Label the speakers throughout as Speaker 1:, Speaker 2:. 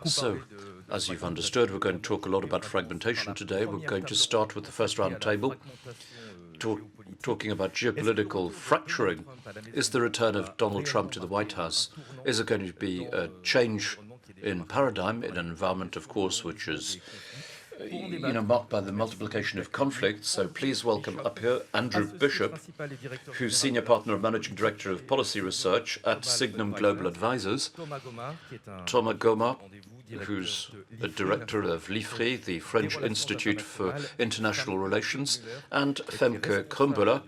Speaker 1: So, as you've understood, we're going to talk a lot about fragmentation today. We're going to start with the first round table, talking about geopolitical fracturing. Is the return of Donald Trump to the White House? Is it going to be a change in paradigm in an environment, of course, which is marked by the multiplication of conflicts? So please welcome up here Andrew Bishop, who's Senior Partner and Managing Director of Policy Research at Signum Global Advisors, Thomas Gomart, who's the Director of l'IFRI, the French Institute for International Relations, and Famke Krumbmüller,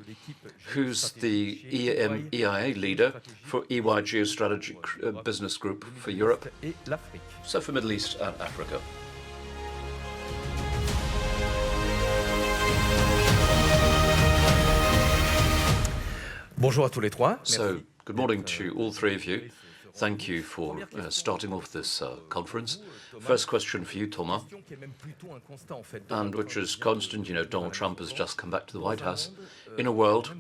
Speaker 1: who's the EMEIA leader for EY Geostrategic Business Group for Europe, so for Middle East and Africa.
Speaker 2: Bonjour à tous les trois.
Speaker 1: So, good morning to all three of you. Thank you for starting off this conference. First question for you, Thomas, and which is constant. Donald Trump has just come back to the White House in a world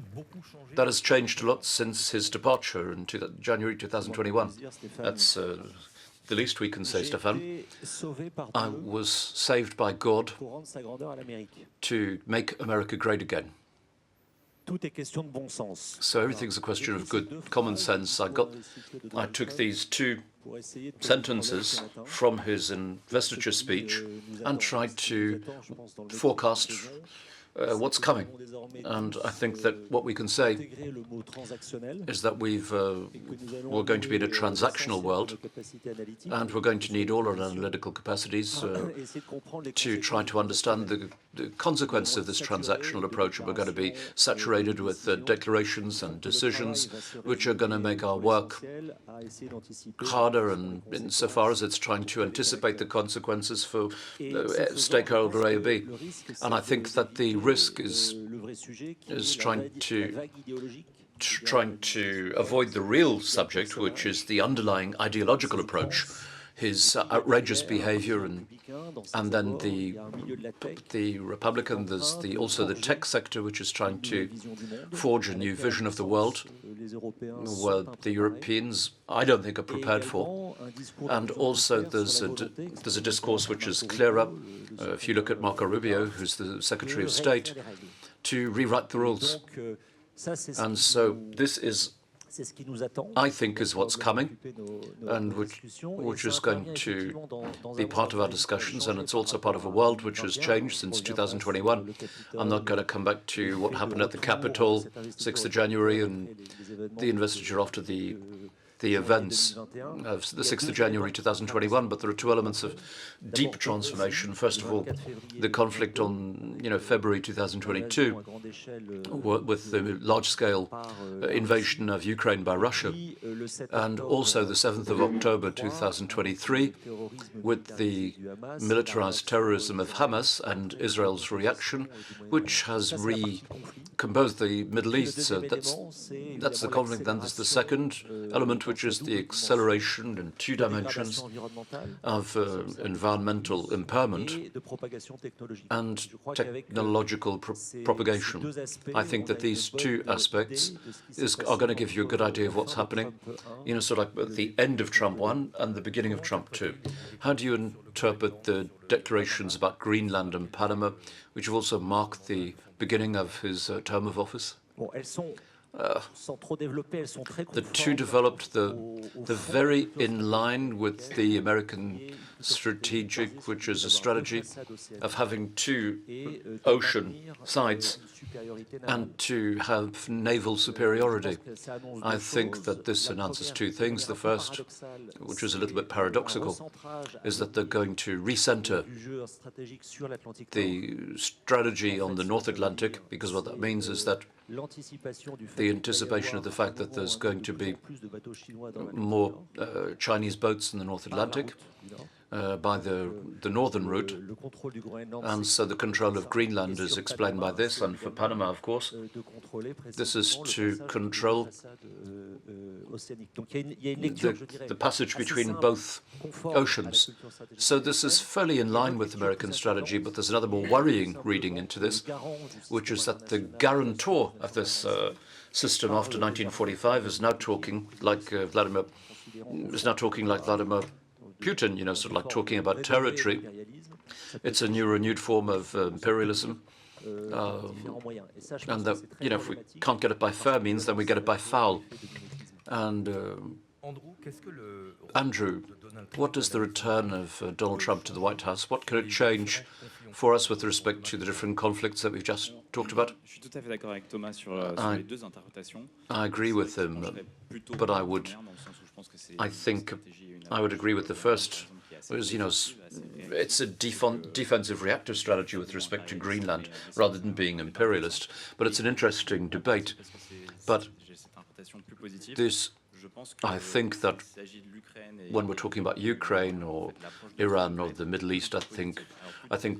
Speaker 1: that has changed a lot since his departure in January 2021. That's the least we can say, Stéphane. I was saved by God to make America great again. So everything's a question of good common sense. I took these two sentences from his investiture speech and tried to forecast what's coming. And I think that what we can say is that we're going to be in a transactional world, and we're going to need all our analytical capacities to try to understand the consequence of this transactional approach. And we're going to be saturated with declarations and decisions which are going to make our work harder, and insofar as it's trying to anticipate the consequences for stakeholder A or B. And I think that the risk is trying to avoid the real subject, which is the underlying ideological approach, his outrageous behavior, and then the Republican. There's also the tech sector, which is trying to forge a new vision of the world, where the Europeans, I don't think, are prepared for. And also there's a discourse which is clearer, if you look at Marco Rubio, who's the Secretary of State, to rewrite the rules. And so this is, I think, is what's coming, and which is going to be part of our discussions. And it's also part of a world which has changed since 2021. I'm not going to come back to what happened at the Capitol, 6th of January, and the investiture after the events of the 6th of January 2021, but there are two elements of deep transformation. First of all, the conflict on February 2022 with the large-scale invasion of Ukraine by Russia, and also the 7th of October 2023 with the militarized terrorism of Hamas and Israel's reaction, which has recomposed the Middle East. So that's the conflict. Then there's the second element, which is the acceleration in two dimensions of environmental impairment and technological propagation. I think that these two aspects are going to give you a good idea of what's happening, sort of like at the end of Trump 1 and the beginning of Trump 2. How do you interpret the declarations about Greenland and Panama, which have also marked the beginning of his term of office? The two developed, the very in line with the American strategic, which is a strategy of having two ocean sides and to have naval superiority. I think that this announces two things. The first, which is a little bit paradoxical, is that they're going to recenter the strategy on the North Atlantic, because what that means is that the anticipation of the fact that there's going to be more Chinese boats in the North Atlantic by the northern route, and so the control of Greenland is explained by this, and for Panama, of course, this is to control the passage between both oceans. So this is fairly in line with American strategy, but there's another more worrying reading into this, which is that the guarantor of this system after 1945 is now talking like Vladimir Putin, sort of like talking about territory. It's a new renewed form of imperialism. And that, if we can't get it by fair means, then we get it by foul. And Andrew, what does the return of Donald Trump to the White House, what can it change for us with respect to the different conflicts that we've just talked about? I agree with him, but I think I would agree with the first. It's a defensive reactive strategy with respect to Greenland rather than being imperialist. But it's an interesting debate. But this, I think that when we're talking about Ukraine or Iran or the Middle East, I think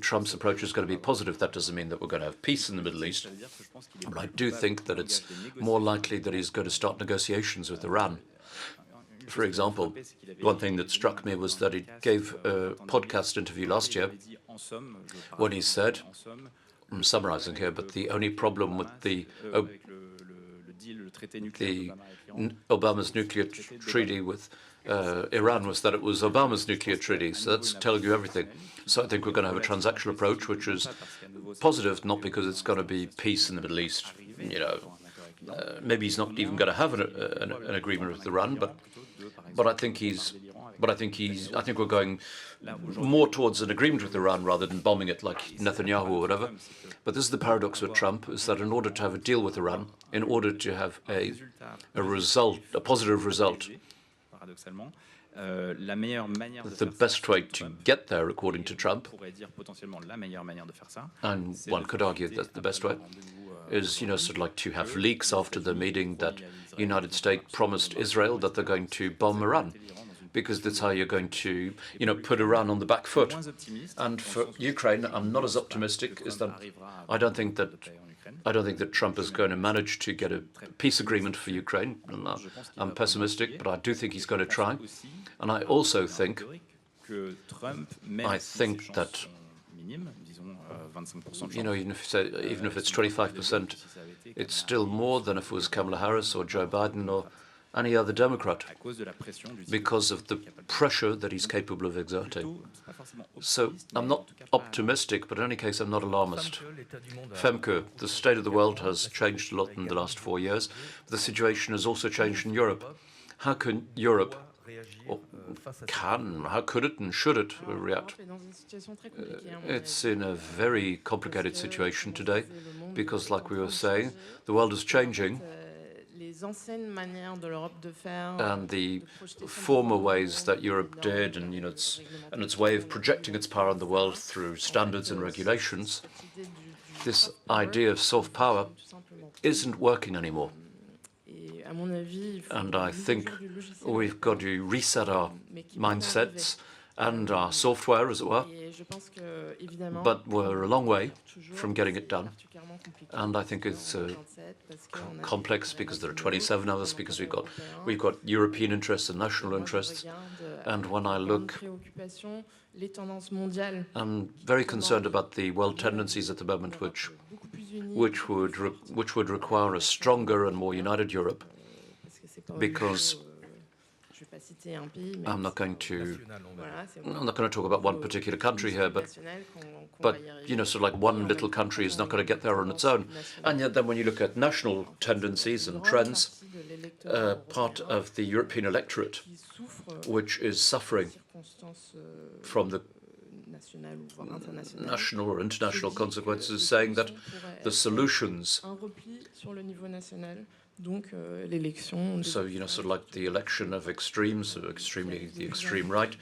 Speaker 1: Trump's approach is going to be positive. That doesn't mean that we're going to have peace in the Middle East. But I do think that it's more likely that he's going to start negotiations with Iran. For example, one thing that struck me was that he gave a podcast interview last year when he said, I'm summarizing here, but the only problem with the Obama's nuclear treaty with Iran was that it was Obama's nuclear treaty. So that's telling you everything. So I think we're going to have a transactional approach, which is positive, not because it's going to be peace in the Middle East. Maybe he's not even going to have an agreement with Iran, but I think we're going more towards an agreement with Iran rather than bombing it like Netanyahu or whatever. But this is the paradox with Trump, is that in order to have a deal with Iran, in order to have a positive result, the best way to get there, according to Trump, and one could argue that the best way is, sort of like to have leaks after the meeting that the United States promised Israel that they're going to bomb Iran, because that's how you're going to, put Iran on the back foot. And for Ukraine, I'm not as optimistic as that. I don't think that Trump is going to manage to get a peace agreement for Ukraine. I'm pessimistic, but I do think he's going to try. And I also think that even if it's 25%, it's still more than if it was Kamala Harris or Joe Biden or any other Democrat, because of the pressure that he's capable of exerting. So I'm not optimistic, but in any case, I'm not alarmist. Famke, the state of the world has changed a lot in the last 4 years. The situation has also changed in Europe. How can Europe, how could it and should it react? It's in a very complicated situation today, because, like we were saying, the world is changing. And the former ways that Europe did, and its way of projecting its power on the world through standards and regulations, this idea of soft power isn't working anymore. And I think we've got to reset our mindsets and our software, as it were. But we're a long way from getting it done. And I think it's complex because there are 27 of us, because we've got European interests and national interests. And when I look, I'm very concerned about the world tendencies at the moment, which would require a stronger and more united Europe, because I'm not going to talk about one particular country here, but sort of like one little country is not going to get there on its own. And yet then when you look at national tendencies and trends, part of the European electorate, which is suffering from the national or international consequences, saying that the solutions, so, sort of like the election of extremes, the extreme right,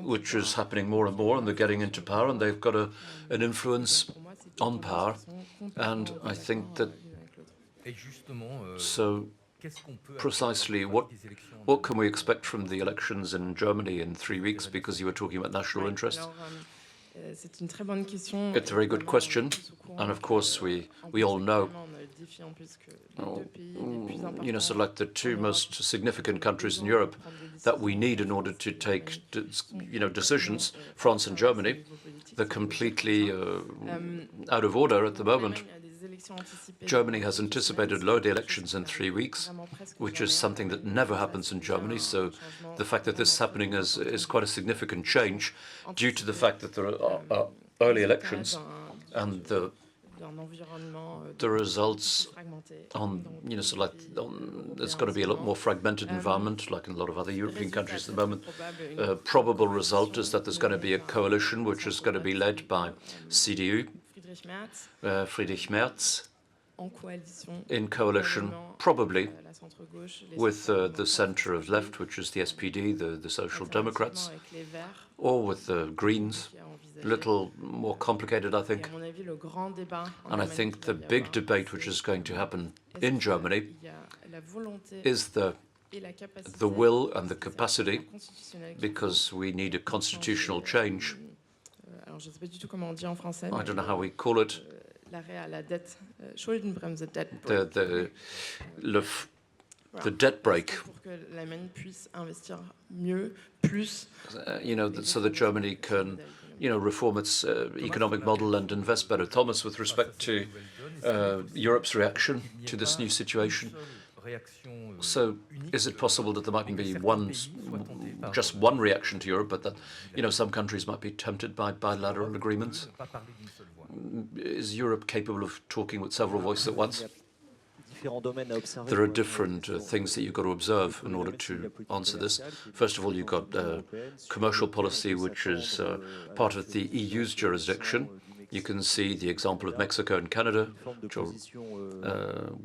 Speaker 1: which is happening more and more, and they're getting into power, and they've got an influence on power. And I think that, so precisely what can we expect from the elections in Germany in 3 weeks, because you were talking about national interests? It's a very good question, and of course we all know, sort of like the two most significant countries in Europe that we need in order to take, decisions, France and Germany, they're completely out of order at the moment. Germany has anticipated local elections in 3 weeks, which is something that never happens in Germany. So the fact that this is happening is quite a significant change due to the fact that there are early elections and the results on, so like it's going to be a lot more fragmented environment, like in a lot of other European countries at the moment. Probable result is that there's going to be a coalition which is going to be led by CDU, Friedrich Merz, in coalition probably with the center of left, which is the SPD, the Social Democrats, or with the Greens. A little more complicated, I think. And I think the big debate which is going to happen in Germany is the will and the capacity, because we need a constitutional change. I don't know how we call it. The debt break, so that Germany can, reform its economic model and invest better. Thomas, with respect to Europe's reaction to this new situation, so is it possible that there mightn't be just one reaction to Europe, but that, some countries might be tempted by bilateral agreements? Is Europe capable of talking with several voices at once? There are different things that you've got to observe in order to answer this. First of all, you've got commercial policy, which is part of the EU's jurisdiction. You can see the example of Mexico and Canada,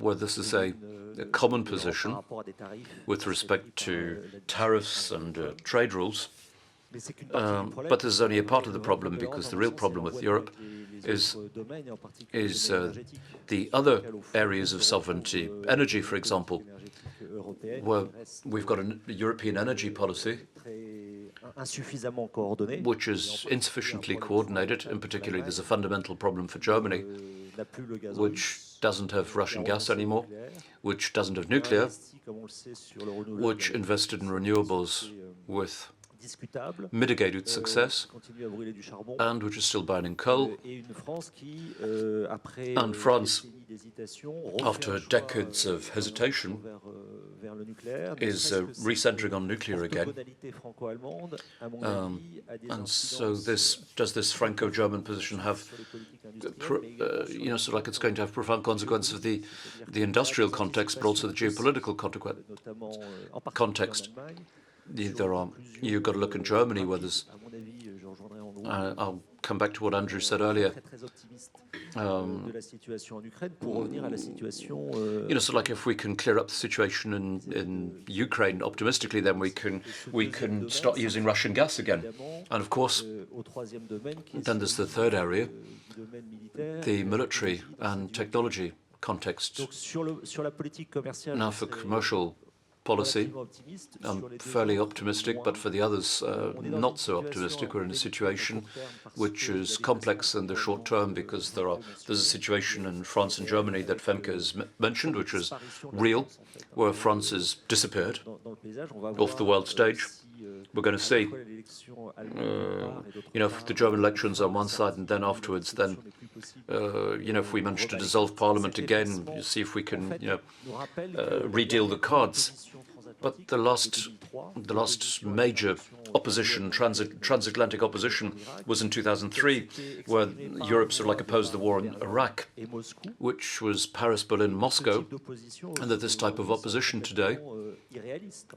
Speaker 1: where this is a common position with respect to tariffs and trade rules. But this is only a part of the problem, because the real problem with Europe is the other areas of sovereignty. Energy, for example, where we've got a European energy policy which is insufficiently coordinated. In particular, there's a fundamental problem for Germany, which doesn't have Russian gas anymore, which doesn't have nuclear, which invested in renewables with mitigated success, and which is still buying coal. And France, after decades of hesitation, is recentering on nuclear again. And so does this Franco-German position have, sort of like it's going to have profound consequences of the industrial context, but also the geopolitical context. You've got to look in Germany, where there's, I'll come back to what Andrew said earlier. So like if we can clear up the situation in Ukraine optimistically, then we can start using Russian gas again. And of course, then there's the third area, the military and technology context. Now, for commercial policy, I'm fairly optimistic, but for the others, not so optimistic. We're in a situation which is complex in the short term, because there's a situation in France and Germany that Famke has mentioned, which is real, where France has disappeared off the world stage. We're going to see, if the German elections on one side, and then afterwards, then, if we manage to dissolve Parliament again, you see if we can, redeal the cards. But the last major opposition, transatlantic opposition, was in 2003, where Europe sort of like opposed the war in Iraq, which was Paris, Berlin, Moscow, and that this type of opposition today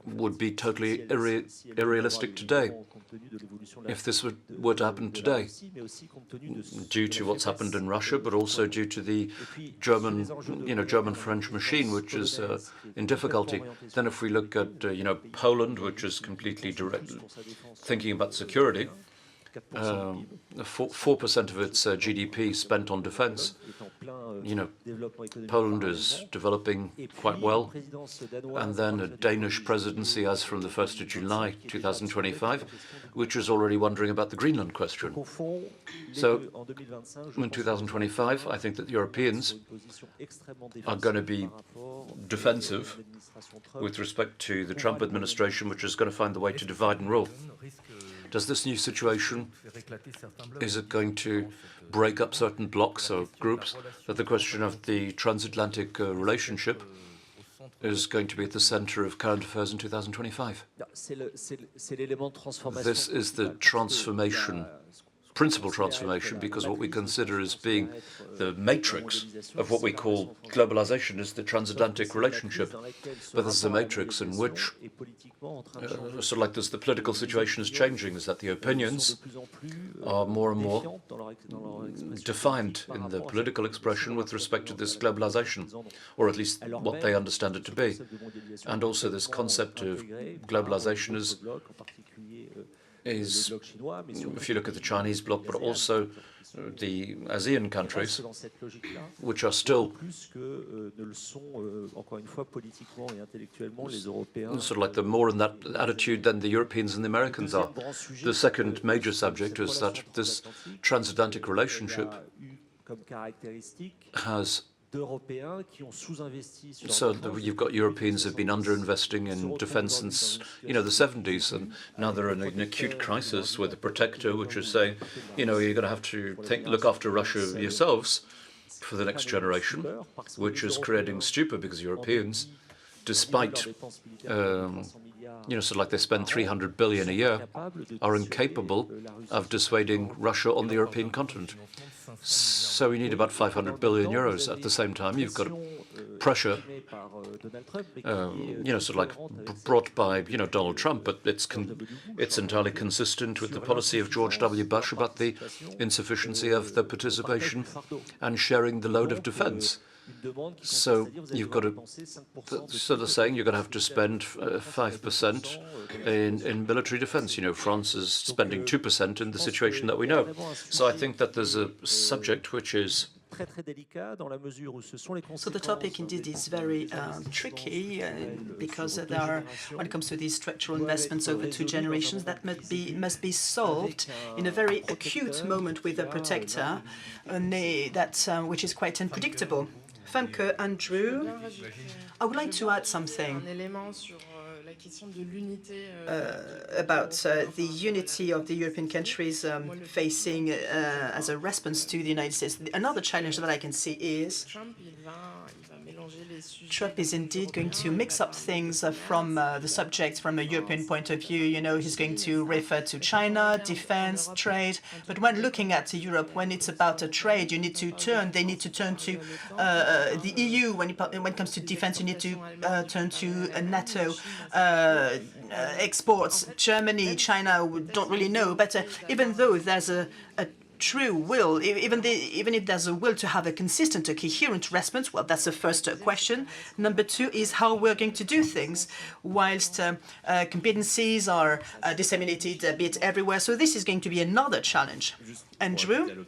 Speaker 1: would be totally irrealistic today, if this were to happen today, due to what's happened in Russia, but also due to the German-French machine, which is in difficulty. Then if we look at, Poland, which is completely thinking about security, 4% of its GDP spent on defense. Poland is developing quite well. And then a Danish presidency as from the 1st of July 2025, which is already wondering about the Greenland question. So in 2025, I think that the Europeans are going to be defensive with respect to the Trump administration, which is going to find the way to divide and rule. Does this new situation, is it going to break up certain blocs or groups? That the question of the transatlantic relationship is going to be at the center of current affairs in 2025. This is the transformation, principal transformation, because what we consider as being the matrix of what we call globalization is the transatlantic relationship. But this is a matrix in which, sort of like this, the political situation is changing, is that the opinions are more and more defined in the political expression with respect to this globalization, or at least what they understand it to be. And also this concept of globalization is, if you look at the Chinese bloc, but also the ASEAN countries, which are still sort of like the more in that attitude than the Europeans and the Americans are. The second major subject is that this transatlantic relationship has, so you've got Europeans who've been underinvesting in defense since, the 70s, and now they're in an acute crisis with a protector, which is saying, you're going to have to look after Russia yourselves for the next generation, which is creating stupor because Europeans, despite, sort of like they spend 300 billion a year, are incapable of dissuading Russia on the European continent. So we need about 500 billion euros. At the same time, you've got pressure, sort of like brought by, Donald Trump, but it's entirely consistent with the policy of George W. Bush about the insufficiency of the participation and sharing the load of defense. So you've got to, so they're saying you're going to have to spend 5% in military defense. France is spending 2% in the situation that we know. So I think that there's a subject which is
Speaker 2: so the topic indeed is very tricky because there are, when it comes to these structural investments over 2 generations, that must be solved in a very acute moment with a protector, which is quite unpredictable. Famke, Andrew, I would like to add something about the unity of the European countries facing as a response to the United States. Another challenge that I can see is Trump is indeed going to mix up things from the subjects from a European point of view. He's going to refer to China, defense, trade. But when looking at Europe, when it's about a trade, they need to turn to the EU. When it comes to defense, you need to turn to NATO. Exports, Germany, China, we don't really know. But even though there's a true will, even if there's a will to have a consistent, a coherent response, well, that's the first question. Number 2 is how we're going to do things, whilst competencies are disseminated a bit everywhere. So this is going to be another challenge. Andrew?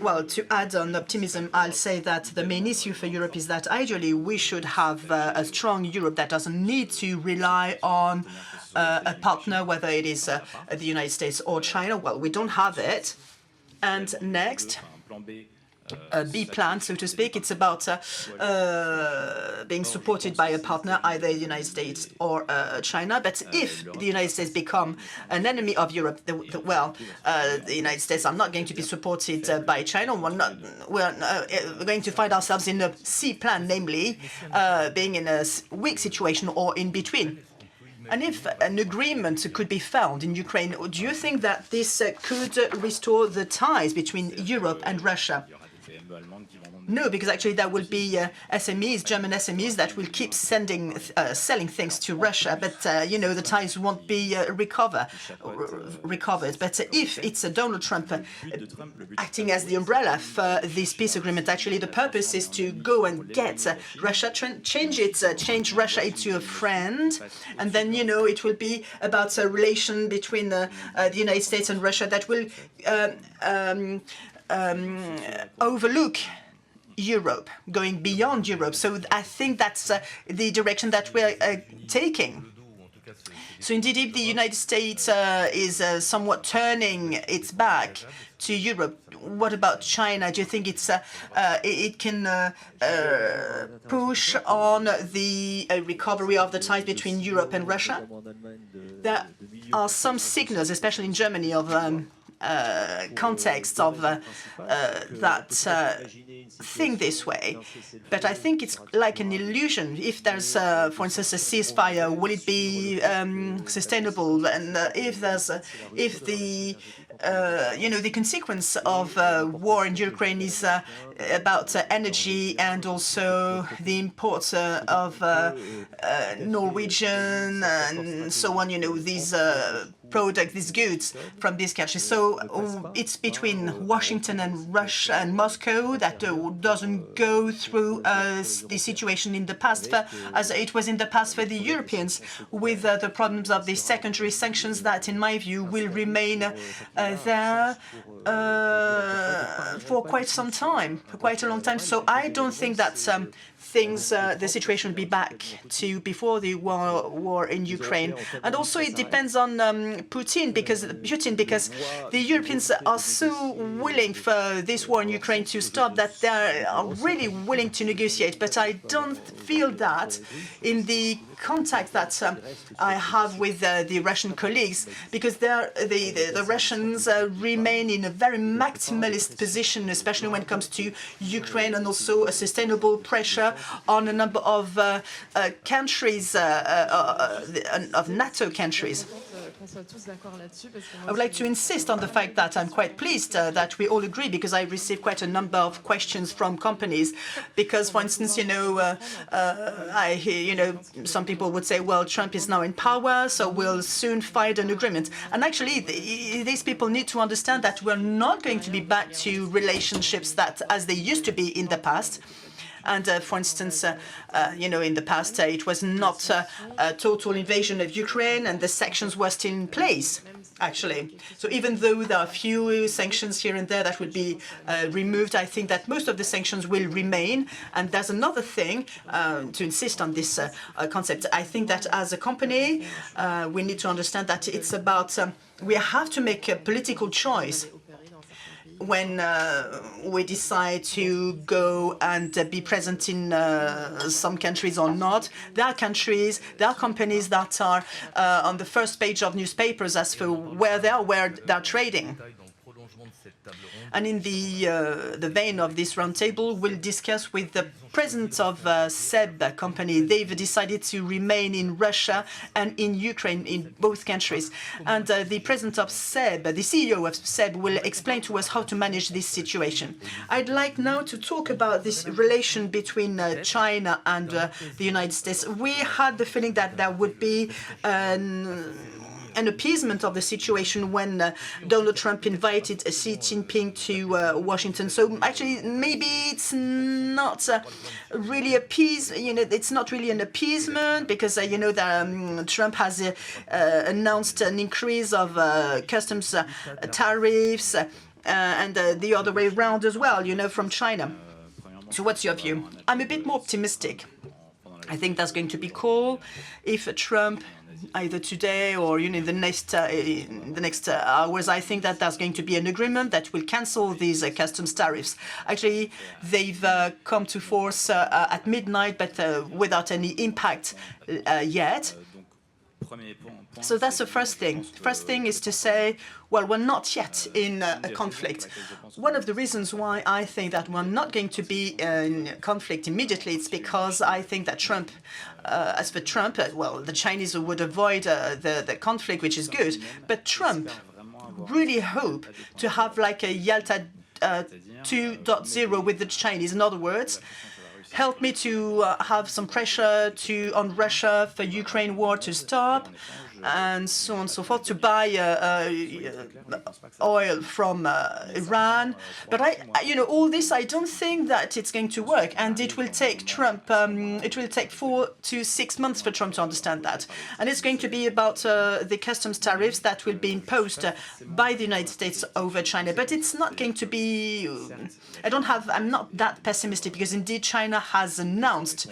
Speaker 2: Well, to add on optimism, I'll say that the main issue for Europe is that ideally we should have a strong Europe that doesn't need to rely on a partner, whether it is the United States or China. Well, we don't have it. And next, a B plan, so to speak, it's about being supported by a partner, either the United States or China. But if the United States become an enemy of Europe, the United States are not going to be supported by China. We're going to find ourselves in a C plan, namely being in a weak situation or in between. And if an agreement could be found in Ukraine, do you think that this could restore the ties between Europe and Russia? No, because actually there will be SMEs, German SMEs, that will keep selling things to Russia, but the ties won't be recovered. But if it's Donald Trump acting as the umbrella for this peace agreement, actually the purpose is to go and get Russia, change Russia into a friend, and then it will be about a relation between the United States and Russia that will overlook Europe, going beyond Europe. So I think that's the direction that we're taking. So indeed, if the United States is somewhat turning its back to Europe, what about China? Do you think it can push on the recovery of the ties between Europe and Russia? are some signals, especially in Germany, of context of that think this way. But I think it's like an illusion. If there's, for instance, a ceasefire, will it be sustainable? And if the the consequence of war in Ukraine is about energy and also the imports of Norwegian and so on, these products, these goods from these countries. So it's between Washington and Russia and Moscow that doesn't go through the situation in the past, as it was in the past for the Europeans, with the problems of the secondary sanctions that, in my view, will remain there for quite some time, for quite a long time. So I don't think that the situation will be back to before the war in Ukraine. And also it depends on Putin, because the Europeans are so willing for this war in Ukraine to stop that they are really willing to negotiate. But I don't feel that in the contact that I have with the Russian colleagues, because the Russians remain in a very maximalist position, especially when it comes to Ukraine, and also a sustainable pressure on a number of countries, of NATO countries. I would like to insist on the fact that I'm quite pleased that we all agree, because I received quite a number of questions from companies. Because, for instance, I hear, some people would say, well, Trump is now in power, so we'll soon find an agreement. And actually, these people need to understand that we're not going to be back to relationships that as they used to be in the past. And for instance, in the past, it was not a total invasion of Ukraine, and the sanctions were still in place, actually. So even though there are a few sanctions here and there that will be removed, I think that most of the sanctions will remain. And there's another thing to insist on this concept. I think that as a company, we need to understand that it's about, we have to make a political choice when we decide to go and be present in some countries or not. There are countries, there are companies that are on the first page of newspapers as for where they're trading. And in the vein of this roundtable, we'll discuss with the president of SEB company. They've decided to remain in Russia and in Ukraine, in both countries. And the president of SEB, the CEO of SEB, will explain to us how to manage this situation. I'd like now to talk about this relation between China and the United States. We had the feeling that there would be an appeasement of the situation when Donald Trump invited Xi Jinping to Washington. So actually, maybe it's not really it's not really an appeasement, because Trump has announced an increase of customs tariffs, and the other way around as well, from China. So what's your view? I'm a bit more optimistic. I think that's going to be cool if Trump, either today or in the next hours, I think that there's going to be an agreement that will cancel these customs tariffs. Actually, they've come to force at midnight, but without any impact yet. So that's the first thing. First thing is to say, well, we're not yet in a conflict. One of the reasons why I think that we're not going to be in conflict immediately, it's because I think that Trump, as for Trump, well, the Chinese would avoid the conflict, which is good. But Trump really hope to have like a Yalta 2.0 with the Chinese. In other words, help me to have some pressure on Russia for Ukraine war to stop, and so on and so forth, to buy oil from Iran. But all this, I don't think that it's going to work, and it will take Trump. It will take 4 to 6 months for Trump to understand that, and it's going to be about the customs tariffs that will be imposed by the United States over China. But it's not going to be. I'm not that pessimistic, because indeed China has announced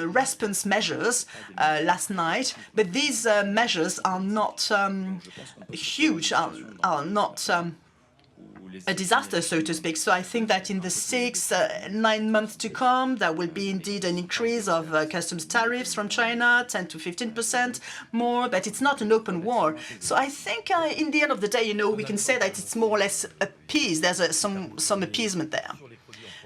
Speaker 2: response measures last night, but these measures are not huge, are not a disaster, so to speak. So I think that in the 9 months to come, there will be indeed an increase of customs tariffs from China, 10 to 15% more, but it's not an open war. So I think in the end of the day, you know, we can say that it's more or less appeased. There's some appeasement there.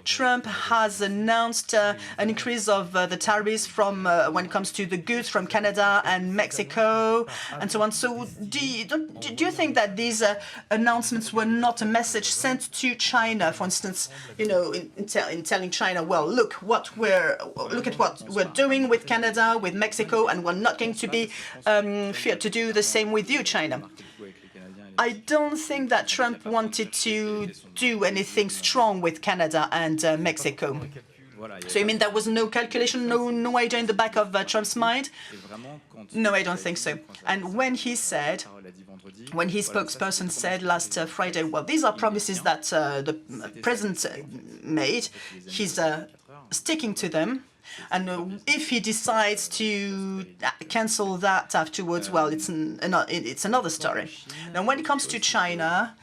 Speaker 2: Trump has announced an increase of the tariffs from when it comes to the goods from Canada and Mexico and so on. So do you think that these announcements were not a message sent to China, for instance, you know, in telling China, well, look at what we're doing with Canada, with Mexico, and we're not going to be feared to do the same with you, China. I don't think that Trump wanted to do anything strong with Canada and Mexico. So you mean there was no calculation, no idea in the back of Trump's mind? No, I don't think so. And when his spokesperson said last Friday, well, these are promises that the president made, he's sticking to them. And if he decides to cancel that afterwards, well, it's another story. Now, when it comes to China,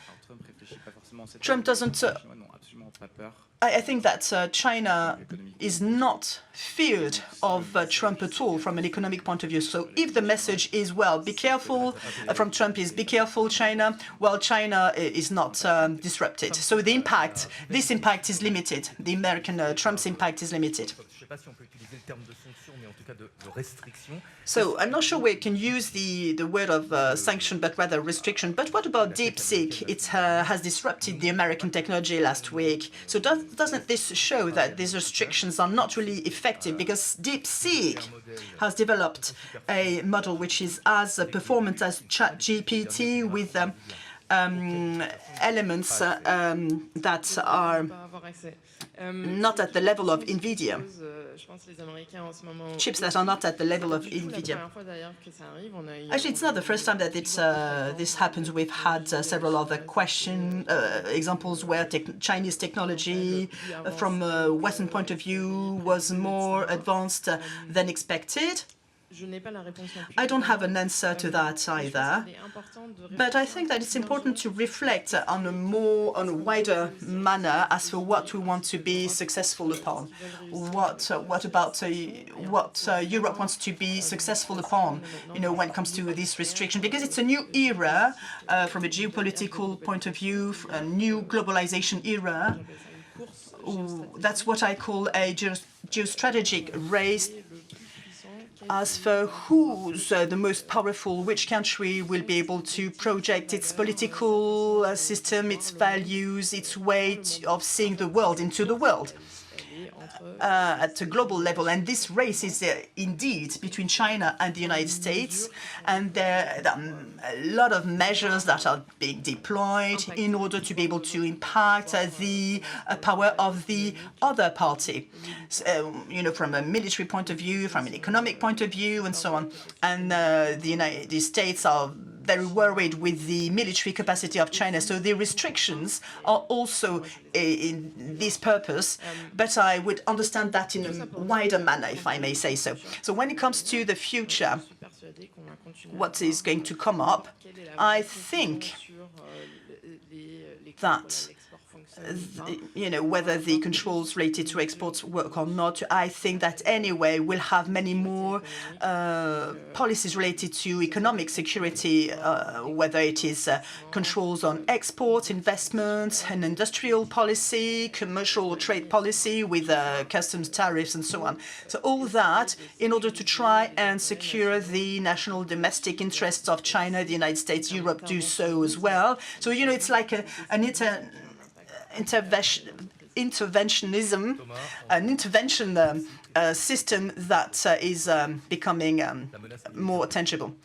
Speaker 2: Trump doesn't. I think that China is not feared of Trump at all from an economic point of view. So if the message is, well, be careful, from Trump is, be careful, China, well, China is not disrupted. So this impact is limited. The American Trump's impact is limited. So I'm not sure we can use the word of sanction, but rather restriction. But what about DeepSeek? It has disrupted the American technology last week. So doesn't this show that these restrictions are not really effective? Because DeepSeek has developed a model which is as performant as ChatGPT with elements that are not at the level of NVIDIA. Chips that are not at the level of NVIDIA. Actually, it's not the first time that this happens. We've had several other examples where Chinese technology, from a Western point of view, was more advanced than expected. I don't have an answer to that either, but I think that it's important to reflect on a wider manner as for what we want to be successful upon. What Europe wants to be successful upon, you know, when it comes to this restriction, because it's a new era from a geopolitical point of view, a new globalization era. That's what I call a geostrategic race. As for who's the most powerful, which country will be able to project its political system, its values, its way of seeing the world into the world at a global level. And this race is indeed between China and the United States. And there are a lot of measures that are being deployed in order to be able to impact the power of the other party, you know, from a military point of view, from an economic point of view, and so on. And the United States are very worried with the military capacity of China. So the restrictions are also in this purpose, but I would understand that in a wider manner, if I may say so. So when it comes to the future, what is going to come up, I think that you know, whether the controls related to exports work or not, I think that anyway we'll have many more policies related to economic security, whether it is controls on exports, investments, and industrial policy, commercial trade policy with customs tariffs and so on. So all that in order to try and secure the national domestic interests of China, the United States, Europe do so as well. So, you know, it's like an interventionism, an intervention system that is becoming more tangible.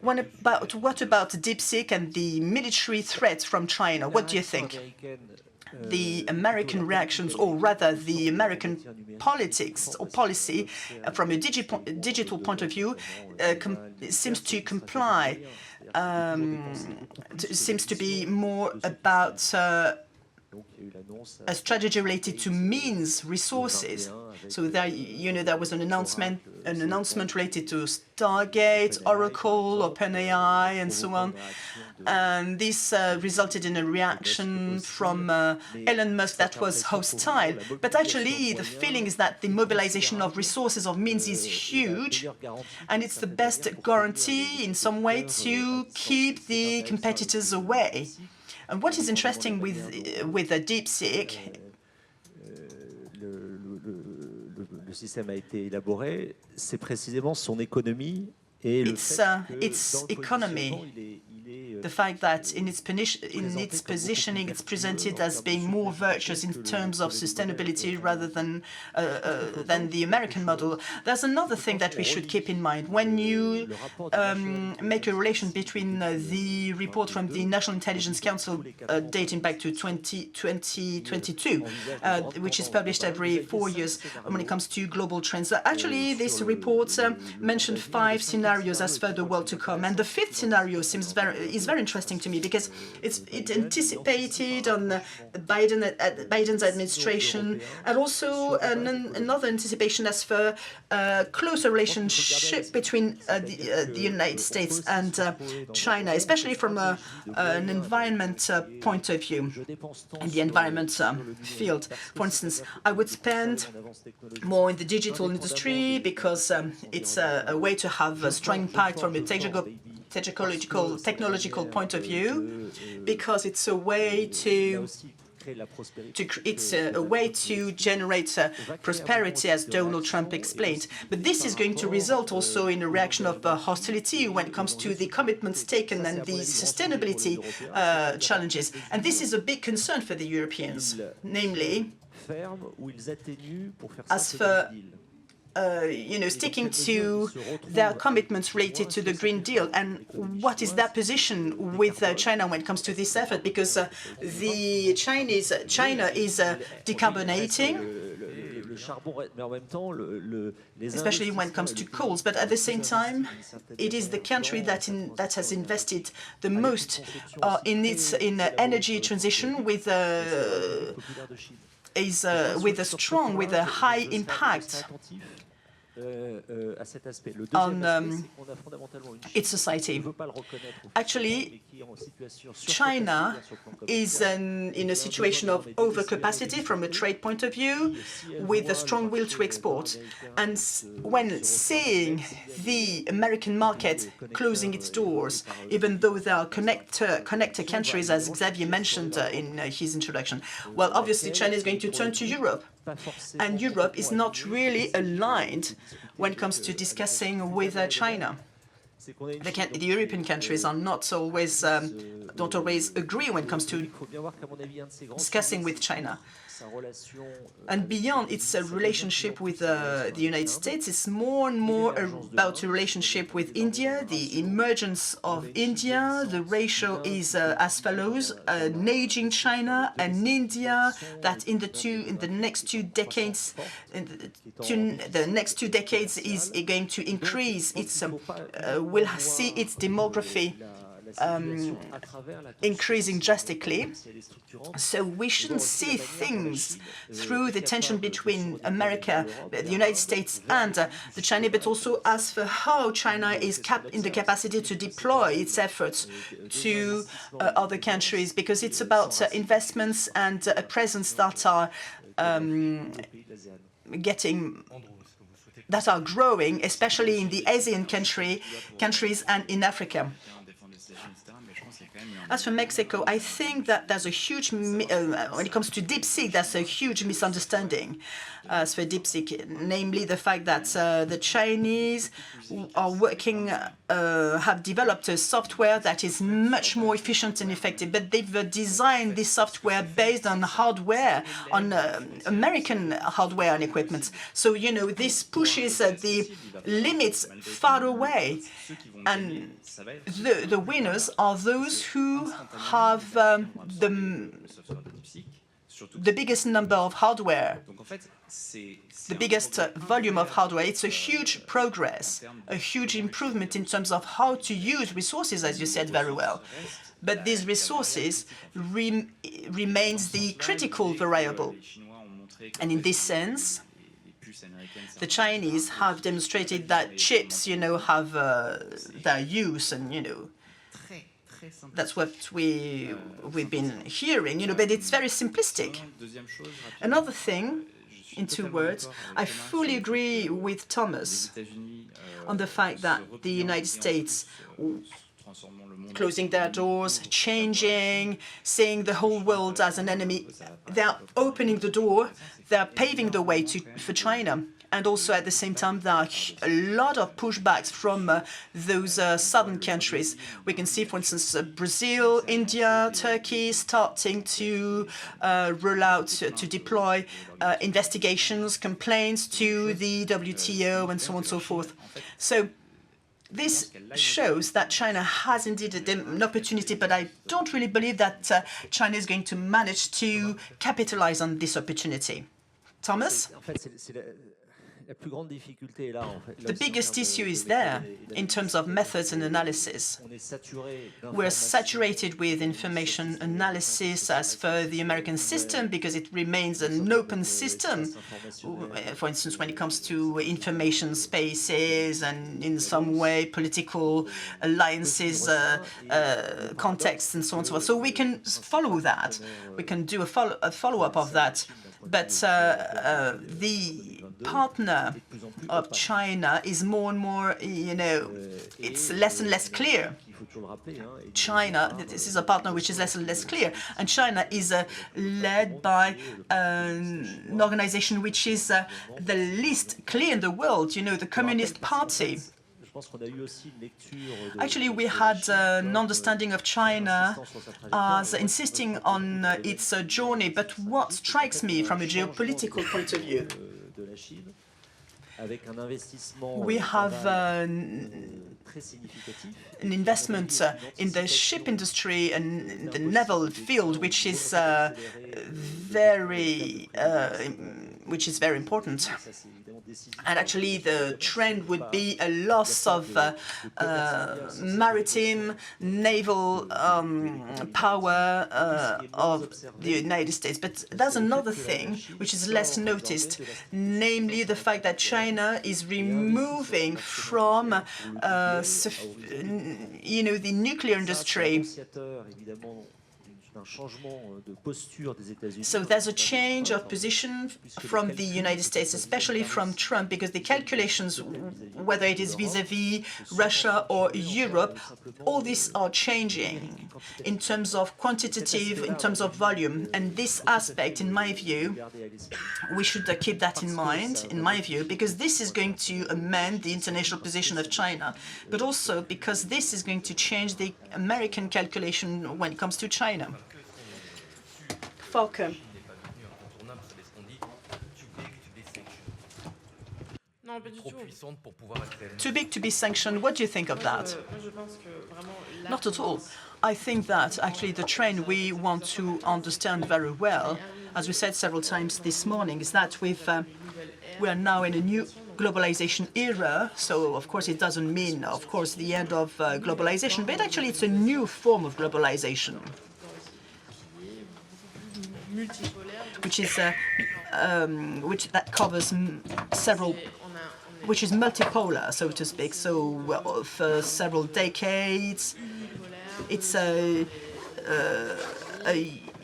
Speaker 2: What about DeepSeek and the military threats from China? What do you think? The American reactions, or rather the American politics or policy from a digital point of view, seems to comply, seems to be more about a strategy related to means, resources. So there, you know, there was an announcement related to Stargate, Oracle, OpenAI, and so on. And this resulted in a reaction from Elon Musk that was hostile. But actually, the feeling is that the mobilization of resources, of means, is huge, and it's the best guarantee in some way to keep the competitors away. And what is interesting with the DeepSeek,
Speaker 3: le système a été élaboré, c'est précisément son économie et le fait que
Speaker 2: its economy. The fact that in its positioning, it's presented as being more virtuous in terms of sustainability rather than the American model. There's another thing that we should keep in mind. When you make a relation between the report from the National Intelligence Council dating back to 2022, which is published every 4 years when it comes to global trends. Actually, this report mentioned 5 scenarios as for the world to come, and the 5th scenario is very interesting to me because it anticipated on Biden's administration, and also another anticipation as for a closer relationship between the United States and China, especially from an environment point of view. In the environment field, for instance, I would spend more in the digital industry because it's a way to have a strong impact from a technological point of view, because it's a way to generate prosperity, as Donald Trump explained. But this is going to result also in a reaction of hostility when it comes to the commitments taken and the sustainability challenges. And this is a big concern for the Europeans, namely, as for sticking to their commitments related to the Green Deal. And what is their position with China when it comes to this effort? Because China is decarbonating, especially when it comes to coals. But at the same time, it is the country that has invested the most in energy transition with a high impact on its society. Actually, China is in a situation of overcapacity from a trade point of view, with a strong will to export. And when seeing the American market closing its doors, even though there are connector countries, as Xavier mentioned in his introduction, well, obviously China is going to turn to Europe. And Europe is not really aligned when it comes to discussing with China. The European countries are don't always agree when it comes to discussing with China. And beyond its relationship with the United States, it's more and more about a relationship with India, the emergence of India. The ratio is as follows: an aging China and India that in the next 2 decades, is going to increase its will see its demography increasing drastically. So we shouldn't see things through the tension between America, the United States, and the China, but also as for how China is in the capacity to deploy its efforts to other countries, because it's about investments and a presence that are growing, especially in the Asian countries and in Africa. As for Mexico, I think that there's a huge, when it comes to DeepSeek, there's a huge misunderstanding as for DeepSeek, namely the fact that the Chinese are have developed a software that is much more efficient and effective, but they've designed this software based on hardware, on American hardware and equipment. So, this pushes the limits far away, and the winners are those who have the biggest number of hardware, the biggest volume of hardware. It's a huge progress, a huge improvement in terms of how to use resources, as you said very well. But these resources remains the critical variable. And in this sense, the Chinese have demonstrated that chips, have their use, and That's what we've been hearing, but it's very simplistic. Another thing, in 2 words, I fully agree with Thomas on the fact that the United States closing their doors, changing, seeing the whole world as an enemy. They're opening the door, they're paving the way for China. And also at the same time, there are a lot of pushbacks from those southern countries. We can see, for instance, Brazil, India, Turkey starting to roll out, to deploy investigations, complaints to the WTO, and so on and so forth. So this shows that China has indeed an opportunity, but I don't really believe that China is going to manage to capitalize on this opportunity. Thomas? The biggest issue is there in terms of methods and analysis. We're saturated with information analysis as per the American system because it remains an open system. For instance, when it comes to information spaces and in some way political alliances, contexts and so on and so forth. So we can follow that. We can do a follow-up of that. But the partner of China is more and more, it's less and less clear. China, this is a partner which is less and less clear. And China is led by an organization which is the least clear in the world, the Communist Party. Actually, we had an understanding of China as insisting on its journey, but what strikes me from a geopolitical point of view, we have an investment in the ship industry and the naval field, which is very important. And actually, the trend would be a loss of maritime, naval power of the United States. But there's another thing which is less noticed, namely the fact that China is removing from the nuclear industry. So there's a change of position from the United States, especially from Trump, because the calculations, whether it is vis-à-vis Russia or Europe, all these are changing in terms of quantitative, in terms of volume. And this aspect, in my view, we should keep that in mind, in my view, because this is going to amend the international position of China, but also because this is going to change the American calculation when it comes to China. Famke. Too big to be sanctioned. What do you think of that? Not at all. I think that actually the trend we want to understand very well, as we said several times this morning, is that we are now in a new globalization era. So, of course, it doesn't mean, of course, the end of globalization, but actually it's a new form of globalization, which is that covers several, which is multipolar, so to speak. So for several decades, it's a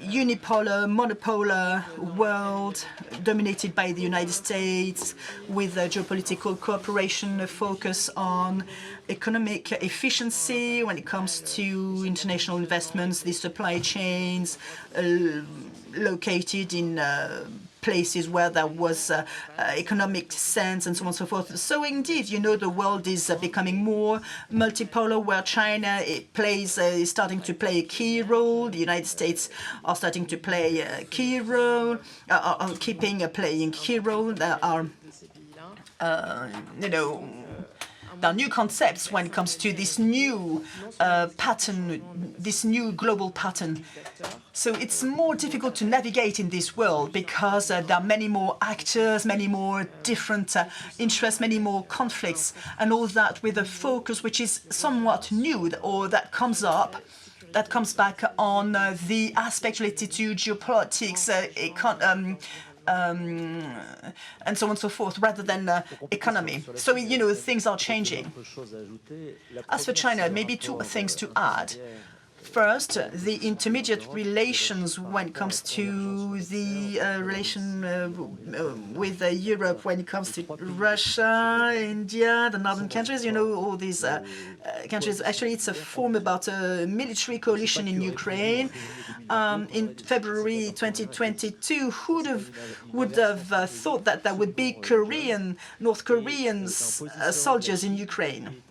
Speaker 2: unipolar, monopolar world dominated by the United States, with geopolitical cooperation, a focus on economic efficiency when it comes to international investments, the supply chains located in places where there was economic sense and so on and so forth. So indeed, the world is becoming more multipolar, where China is starting to play a key role. The United States are starting to play a key role, are playing key role. There are, there are new concepts when it comes to this new pattern, this new global pattern. So it's more difficult to navigate in this world because there are many more actors, many more different interests, many more conflicts, and all that with a focus which is somewhat new, or that comes back on the aspect related to geopolitics, and so on and so forth, rather than economy. So, things are changing. As for China, maybe two things to add. First, the intermediate relations when it comes to the relation with Europe, when it comes to Russia, India, the northern countries, all these countries. Actually, it's a form about a military coalition in Ukraine. In February 2022, would have thought that there would be North Korean soldiers in Ukraine?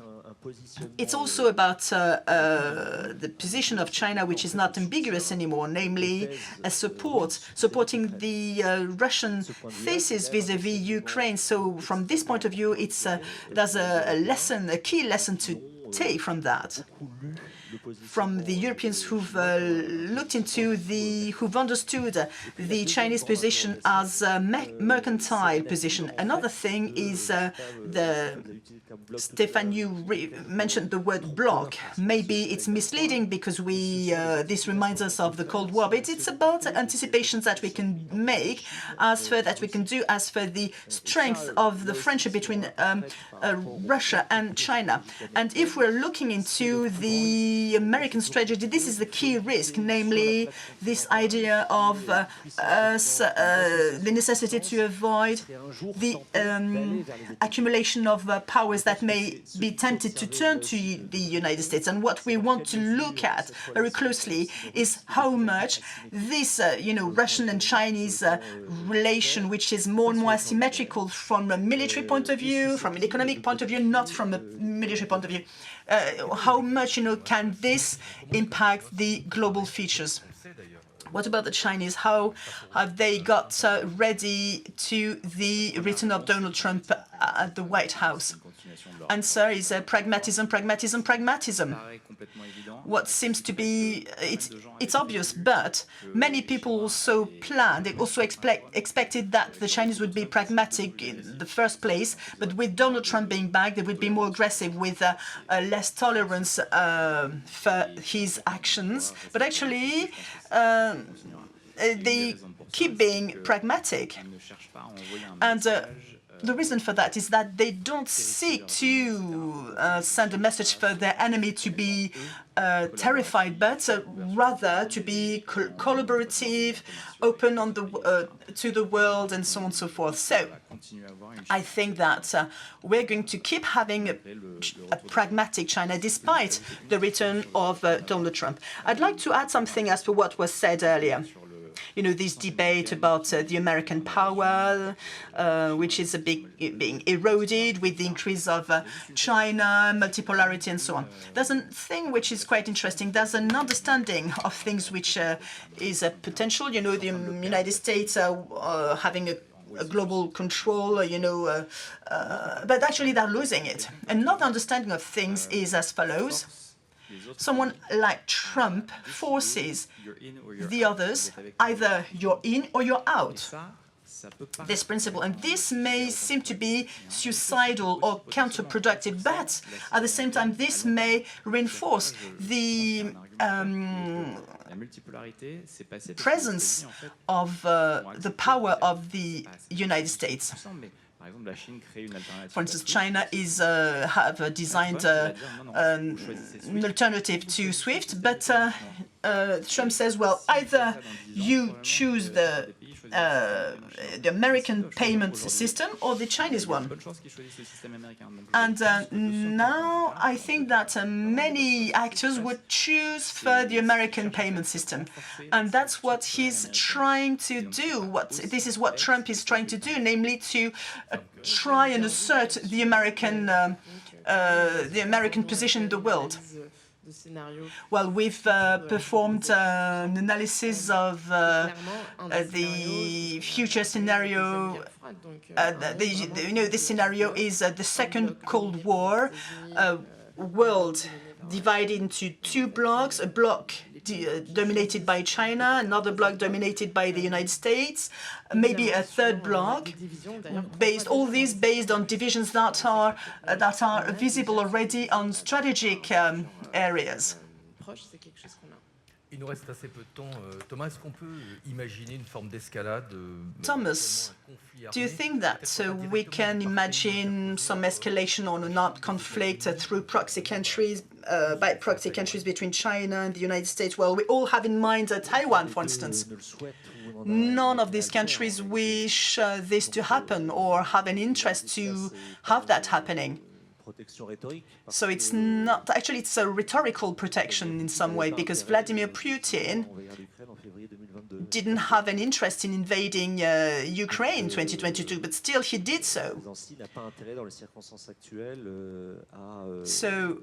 Speaker 2: It's also about the position of China, which is not ambiguous anymore, namely supporting the Russian thesis vis-à-vis Ukraine. So from this point of view, there's a key lesson to take from that. From the Europeans who've who've understood the Chinese position as a mercantile position. Another thing is Stéphane, you mentioned the word bloc. Maybe it's misleading because this reminds us of the Cold War, but it's about anticipations that we can make as for the strength of the friendship between Russia and China. And if we're looking into the American strategy, this is the key risk, namely this idea of the necessity to avoid the accumulation of powers that may be tempted to turn to the United States. And what we want to look at very closely is how much this, Russian and Chinese relation, which is more and more asymmetrical from a military point of view, from an economic point of view, not from a military point of view, how much, can this impact the global features? What about the Chinese? How have they got ready to the return of Donald Trump at the White House? Answer is pragmatism, pragmatism, pragmatism. What seems to be, it's obvious, but many people also planned, they also expected that the Chinese would be pragmatic in the first place, but with Donald Trump being back, they would be more aggressive with less tolerance for his actions. But actually, they keep being pragmatic. And the reason for that is that they don't seek to send a message for their enemy to be terrified, but rather to be collaborative, open to the world, and so on and so forth. So I think that we're going to keep having a pragmatic China despite the return of Donald Trump. I'd like to add something as to what was said earlier. This debate about the American power, which is being eroded with the increase of China, multipolarity, and so on. There's a thing which is quite interesting. There's an understanding of things which is a potential. The United States having a global control, but actually they're losing it. Another understanding of things is as follows. Someone like Trump forces the others, either you're in or you're out. This principle, and this may seem to be suicidal or counterproductive, but at the same time, this may reinforce the presence of the power of the United States. For instance, China have designed an alternative to SWIFT, but Trump says, well, either you choose the American payment system or the Chinese one. And now I think that many actors would choose for the American payment system. And that's what he's trying to do. This is what Trump is trying to do, namely to try and assert the American position in the world. Well, we've performed an analysis of the future scenario. This scenario is the second Cold War, world divided into two blocks, a bloc dominated by China, another bloc dominated by the United States, maybe a third bloc, all these based on divisions that are visible already on strategic areas.
Speaker 4: Il nous reste assez peu de temps. Thomas, est-ce qu'on peut imaginer une forme d'escalade?
Speaker 2: Thomas, do you think that we can imagine some escalation or an armed conflict through proxy countries, by proxy countries between China and the United States? Well, we all have in mind Taiwan, for instance. None of these countries wish this to happen or have an interest to have that happening. So it's not, actually it's a rhetorical protection in some way, because Vladimir Putin didn't have an interest in invading Ukraine in 2022, but still he did so. So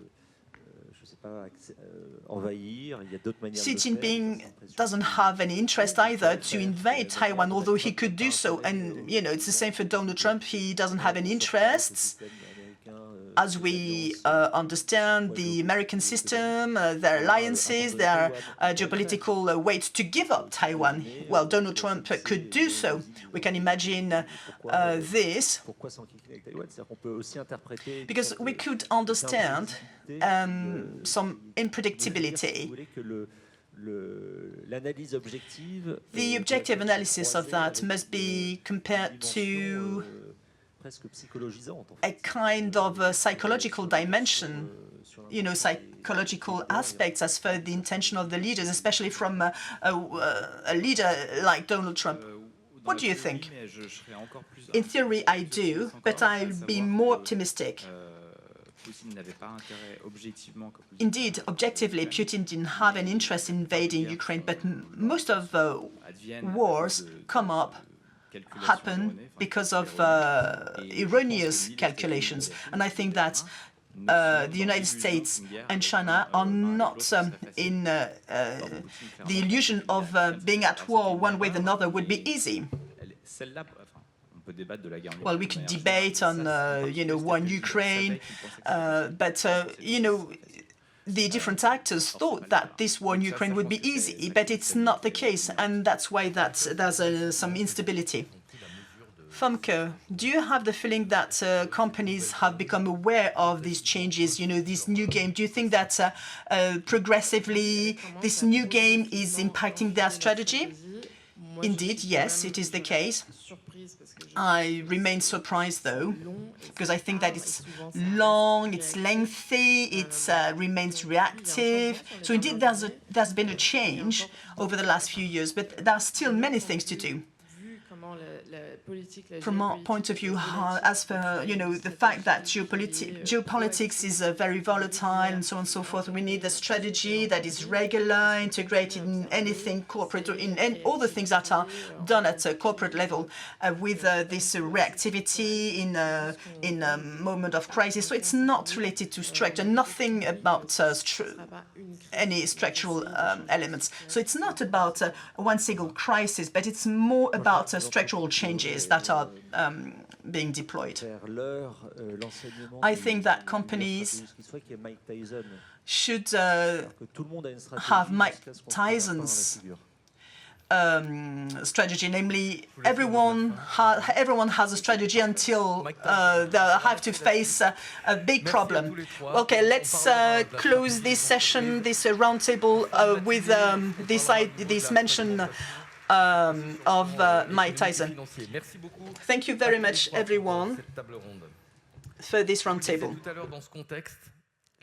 Speaker 2: Xi Jinping doesn't have any interest either to invade Taiwan, although he could do so. And, you know, it's the same for Donald Trump. He doesn't have any interests. As we understand the American system, their alliances, their geopolitical weight to give up Taiwan. Well, Donald Trump could do so. We can imagine this, because we could understand some unpredictability. The objective analysis of that must be compared to a kind of a psychological dimension, you know, psychological aspects as for the intention of the leaders, especially from a leader like Donald Trump. What do you think? In theory, I do, but I'd be more optimistic. Indeed, objectively, Putin didn't have an interest in invading Ukraine, but most of wars happen because of erroneous calculations. And I think that the United States and China are not in the illusion of being at war one way or another would be easy. Well, we could debate on, you know, war in Ukraine, but, you know, the different actors thought that this war in Ukraine would be easy, but it's not the case, and that's why there's some instability. Famke, do you have the feeling that companies have become aware of these changes, you know, this new game? Do you think that progressively this new game is impacting their strategy? Indeed, yes, it is the case. I remain surprised, though, because I think that it's long, it's lengthy, it remains reactive. So indeed, there's been a change over the last few years, but there are still many things to do. From our point of view, as for, you know, the fact that geopolitics is very volatile and so on and so forth, we need a strategy that is regular, integrated in anything corporate, or in all the things that are done at a corporate level, with this reactivity in a moment of crisis. So it's not related to structure, nothing about any structural elements. So it's not about one single crisis, but it's more about structural changes that are being deployed. I think that companies should have Mike Tyson's strategy, namely everyone has a strategy until they have to face a big problem. Okay, let's close this session, this roundtable, with this mention of Mike Tyson. Thank you very much, everyone, for this roundtable.